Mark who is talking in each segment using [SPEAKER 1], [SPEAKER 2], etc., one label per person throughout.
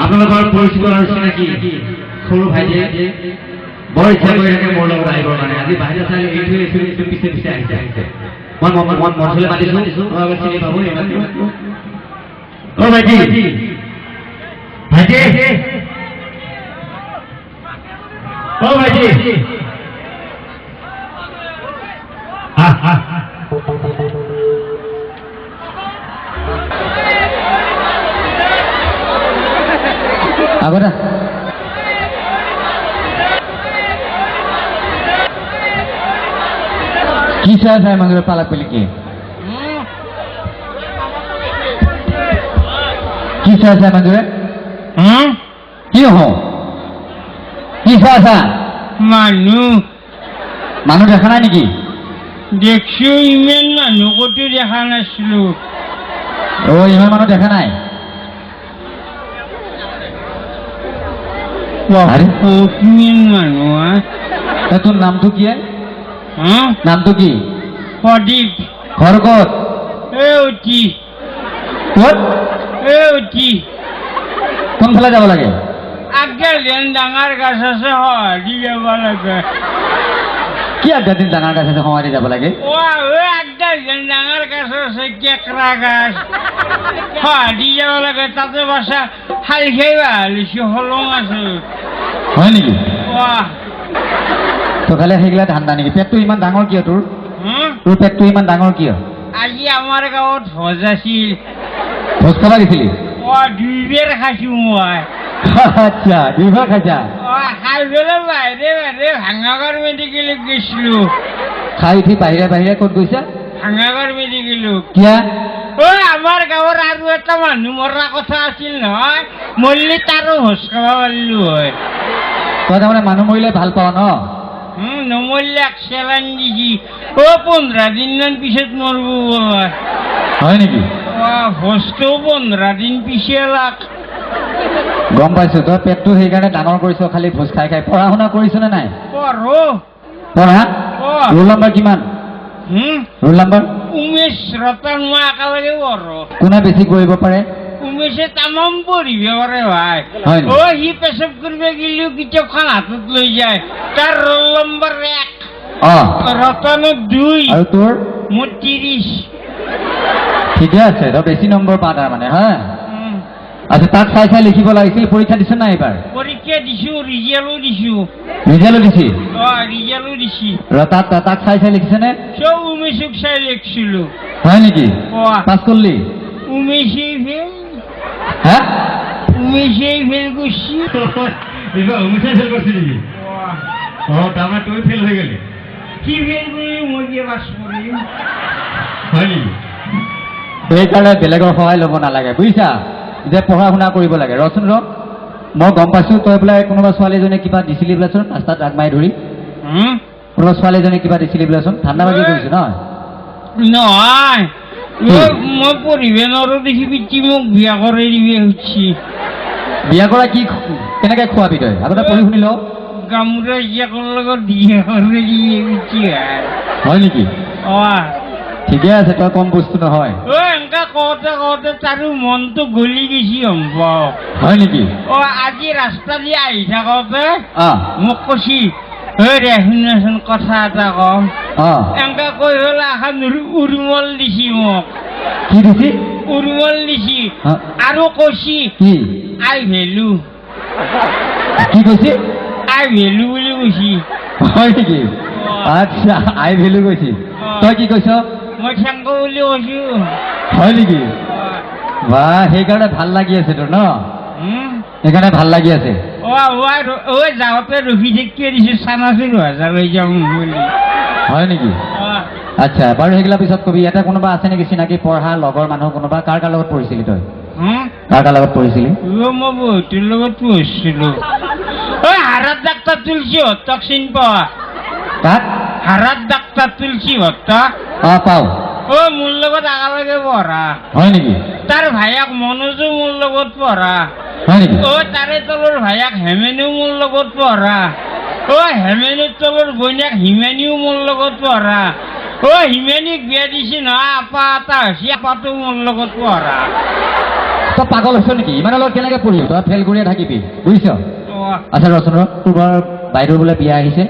[SPEAKER 1] আপোনালোকৰ পৰিচিত আৰু চিনাকি সৰু ভাইটিয়ে বৰ ইচ্ছা কৰি থাকে মোৰ লগত আহিবৰ কাৰণে। আজি বাহিৰত চাই এইটো পিছে পিছে আহিছে। মই মঞ্চলৈ মাতিছো, আপোনালোকে চিনি পাব। অ ভাইটি, ভাইটি, অ ভাইটি,
[SPEAKER 2] আগতে কি চাই চাই মানুষ পালাক পেলে কি চাই চাই মানুষে কি হওঁ কি চাই চা মানুহ দেখা নাই নেকি?
[SPEAKER 3] দেখছো, ইমান মানুহ কতো দেখা নাছিলো।
[SPEAKER 2] অ ইমান মানুহ দেখা নাই?
[SPEAKER 3] কিমান মানুহ?
[SPEAKER 2] তোর নামটো কি? নামটো কি?
[SPEAKER 3] প্রদীপ।
[SPEAKER 2] ঘর কত?
[SPEAKER 3] এউটি।
[SPEAKER 2] কত?
[SPEAKER 3] এউটি।
[SPEAKER 2] কোনফালে যাব লাগে?
[SPEAKER 3] আগে যেন ডাঙৰ গাছ আছে হৰি যাব লাগে।
[SPEAKER 2] কি আগে দিন ডাঙৰ গাছ আছে হৰি যাব লাগে?
[SPEAKER 3] ও আগে যেন ডাঙৰ গাছ আছে কেকৰা গাছ হৰি যাব লাগে। তাতে বাসা হাল খাইবা লিচি হলং আছে।
[SPEAKER 2] হয় নেকি?
[SPEAKER 3] বাহ
[SPEAKER 2] তো খালি সেইগিলা ধান্দা নেকি? পেটটো ইমান ডাঙৰ কিয় তোৰ? তোৰ পেটটো ইমান ডাঙৰ কিয়?
[SPEAKER 3] আজি আমাৰ গাঁৱত ভোজ আছিল।
[SPEAKER 2] ভোজ খাবা গেছিলি?
[SPEAKER 3] দুইবাৰ খাইছো মই।
[SPEAKER 2] আচ্ছা, দুইবাৰ খাইছা?
[SPEAKER 3] খাই পেলাই বাহিৰে বাহিৰে ভাঙাগড় মেডিকেলত গৈছিলো।
[SPEAKER 2] খাই উঠি বাহিৰে বাহিৰে ক'ত গৈছা?
[SPEAKER 3] ভাঙাগড় মেডিকেলত।
[SPEAKER 2] কিয়া?
[SPEAKER 3] আমাৰ গাঁৱৰ আৰু এটা মানুহ মৰা কথা আছিল নহয়, মৰিলে তাৰো ভোজ খাব পাৰিলো হয়।
[SPEAKER 2] তই তাৰমানে মানুহ মৰিলে ভাল পাৱ ন?
[SPEAKER 3] নমৰিলে এক চেলাইন দিছি। 15 দিনমান পিছত মৰব বোলে।
[SPEAKER 2] হয় নেকি?
[SPEAKER 3] ভোজটো 15 দিন পিছে লাগ।
[SPEAKER 2] গম পাইছো, তই পেটটো সেইকাৰণে ডাঙৰ কৰিছ খালি ভোজ খাই খাই। পঢ়া শুনা কৰিছ নে নাই?
[SPEAKER 3] পঢ়ো।
[SPEAKER 2] পঢ়া? ৰোল নম্বৰ কিমান? Roll number?
[SPEAKER 3] উমেশ ৰতন। মই একেবাৰে পঢ়ো।
[SPEAKER 2] কোনে বেছি পঢ়িব পাৰে?
[SPEAKER 3] উমেশে তামাম পঢ়িব পাৰে ভাই। সি পেচাব কৰিব গেলিও কিতাপখন হাতত লৈ যায়। তাৰ ৰোল নম্বৰ 1, ৰতনত 2,
[SPEAKER 2] আৰু তোৰ?
[SPEAKER 3] মোৰ 30।
[SPEAKER 2] ঠিকে আছে, তই বেছি নম্বৰ পা তাৰ মানে। হা আচ্ছা, তাক চাই চাই লিখিব লাগিছিল। পৰীক্ষা দিছ না এইবাৰ?
[SPEAKER 3] পৰীক্ষা দিছো, ৰিজাল্টো দিছো।
[SPEAKER 2] ৰিজাল্টো দিছি?
[SPEAKER 3] ৰিজাল্টো দিছি।
[SPEAKER 2] তাক চাই চাই লিখিছেনে?
[SPEAKER 3] চব উমেশক চাই লিখছিলো।
[SPEAKER 2] হয় নেকি? পাছ করলি?
[SPEAKER 3] উমেশই ফেল।
[SPEAKER 2] হ্যাঁ
[SPEAKER 3] উমেশই ফেল করছি।
[SPEAKER 1] উমেশে ফেল করছি নাকি? তারপরে তুই ফেল হয়ে গেলি?
[SPEAKER 3] কি ফেল করি মই গিয়ে পাস করি।
[SPEAKER 1] হয় নেকি?
[SPEAKER 2] সেইকাৰণে বেলেগৰ সহায় ল'ব নালাগে বুজিছা, যে পঢ়া শুনা কৰিব লাগে। ৰচোন ৰ, মই গম পাইছো তই বোলে কোনোবা ছোৱালীজনীয়ে কিবা দিছিলি বোলেচোন ৰাস্তাত আগ মাৰি ধৰি। কোনোবা ছোৱালীজনীয়ে কিবা দিছিলি বোলেচোন? ঠাণ্ডাবাজি কৰিছো নহয়?
[SPEAKER 3] নহয়, মই পঢ়িব নোৱাৰো দেখি পিতৃ মোক বিয়া কৰাই দিব খুজিছি।
[SPEAKER 2] বিয়া কৰা কি কেনেকে খোৱাবি তই? আগতে পঢ়ি শুনি ল।
[SPEAKER 3] গামোৰা জীয়েকৰ লগত বিয়া কৰাই দিব খুজিছি।
[SPEAKER 2] হয় নেকি? ঠিকে আছে, তই কম বস্তু নহয়।
[SPEAKER 3] এনেকা কওঁতে কওঁতে তাৰো মনটো গলি গেছি সম্ভৱ।
[SPEAKER 2] হয় নেকি?
[SPEAKER 3] আজি ৰাস্তা দি আহি থাকোতে মোক কৈছি, ৰে শুনাচোন কথা এটা কওঁ। এনেকা কৈ পেলাই এখন উৰুমল দিছি মোক।
[SPEAKER 2] কি দিছি?
[SPEAKER 3] উৰুমল দিছি আৰু কৈছি
[SPEAKER 2] কি?
[SPEAKER 3] আই ভেলু।
[SPEAKER 2] কি কৈছি?
[SPEAKER 3] আই ভেলু বুলি কৈছি।
[SPEAKER 2] হয় নেকি? আচ্ছা, আই ভেলু কৈছি। তই কি কৈছ?
[SPEAKER 3] মই থেংক বুলি কৈছো।
[SPEAKER 2] হয় নেকি? বাহ, সেইকাৰণে ভাল লাগি আছে তোৰ ন? সেইকাৰণে ভাল লাগি আছে।
[SPEAKER 3] যাওঁতে ৰখি থাকিয়ে দিছো চানাচুৰ ভাজা লৈ যাম বুলি।
[SPEAKER 2] হয় নেকি? আচ্ছা, বাৰু সেইগিলা পিছত কবি। ইয়াতে কোনোবা আছে নেকি চিনাকি পঢ়া লগৰ মানুহ কোনোবা? কাৰ কাৰ লগত পঢ়িছিলি তই? কাৰ লগত পঢ়িছিলি?
[SPEAKER 3] মই বহুতৰ লগত পঢ়িছিলো। হাৰাত ডাক্তাৰ তুলসী হত্যাক চিনি পোৱা?
[SPEAKER 2] কাক?
[SPEAKER 3] হাৰাত ডাক্তাৰ তুলসী হত্যা।
[SPEAKER 2] পাও।
[SPEAKER 3] মোৰ লগত একেলগে পঢ়া।
[SPEAKER 2] হয় নেকি?
[SPEAKER 3] তাৰ ভাইয়াক মনোজো মোৰ লগত পঢ়া।
[SPEAKER 2] হয় নেকি?
[SPEAKER 3] তাৰে তলৰ ভাইয়াক হেমেনেও মোৰ লগত পঢ়া। হেমেনৰ তলৰ বইনাক হিমানীও মোৰ লগত পঢ়া। হিমানীক বিয়া দিছি নহয়, আপা এটা হৈছে, আপাটো মোৰ লগত পঢ়া।
[SPEAKER 2] তই পাগল হৈছ নেকি ইমান অলপ কেনেকৈ পঢ়িবি তই ফেল কৰিয়ে থাকিবি বুজিছ আচ্ছা ৰচোন ৰ তোৰ বাৰু বাইদেউৰ বোলে বিয়া আহিছে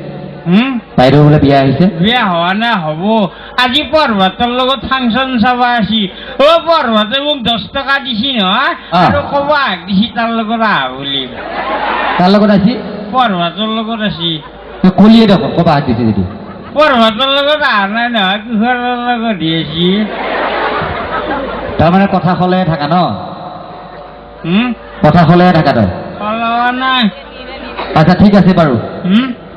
[SPEAKER 2] বাইদেউৰ বোলে বিয়া আহিছে
[SPEAKER 3] বিয়া হোৱা নাই হ'ব আজি পৰ্বতৰ লগত ফাংচন চাব আছি পৰ্বতে মোক 10 টকা দিছি নহয় আৰু ক'ব দিছি তাৰ লগত আহ বুলি
[SPEAKER 2] তাৰ লগত আছি
[SPEAKER 3] পৰ্বতৰ লগত আছি
[SPEAKER 2] তই কলিয়ে দেখোন ক'বা হাত দিছে যদি
[SPEAKER 3] পৰ্বতৰ লগত অহা নাই নহয় কিশোৰৰ লগত দিছি
[SPEAKER 2] তাৰমানে কথা ক'লে থাকা ন কথা ক'লে থাকা তই
[SPEAKER 3] কলোৱা নাই
[SPEAKER 2] আচ্ছা ঠিক আছে বাৰু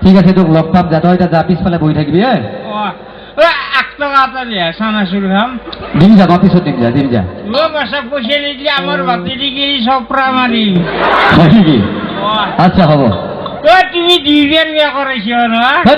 [SPEAKER 2] ঠিক আছে তোক লগ পাম যা তই এতিয়া যা পিছফালে বহি থাকিবি
[SPEAKER 3] 8 টকা এটা দিয়া চানাচুৰ খাম
[SPEAKER 2] দিম যা মই পিছত দিম যা
[SPEAKER 3] পইচা পইচা নিদিলে আমাৰ বাতিৰি গিৰি চপৰা মাৰিম
[SPEAKER 2] হয় নেকি আচ্ছা হ'ব
[SPEAKER 3] তুমি 2 বিয়া কৰাইছ নহয়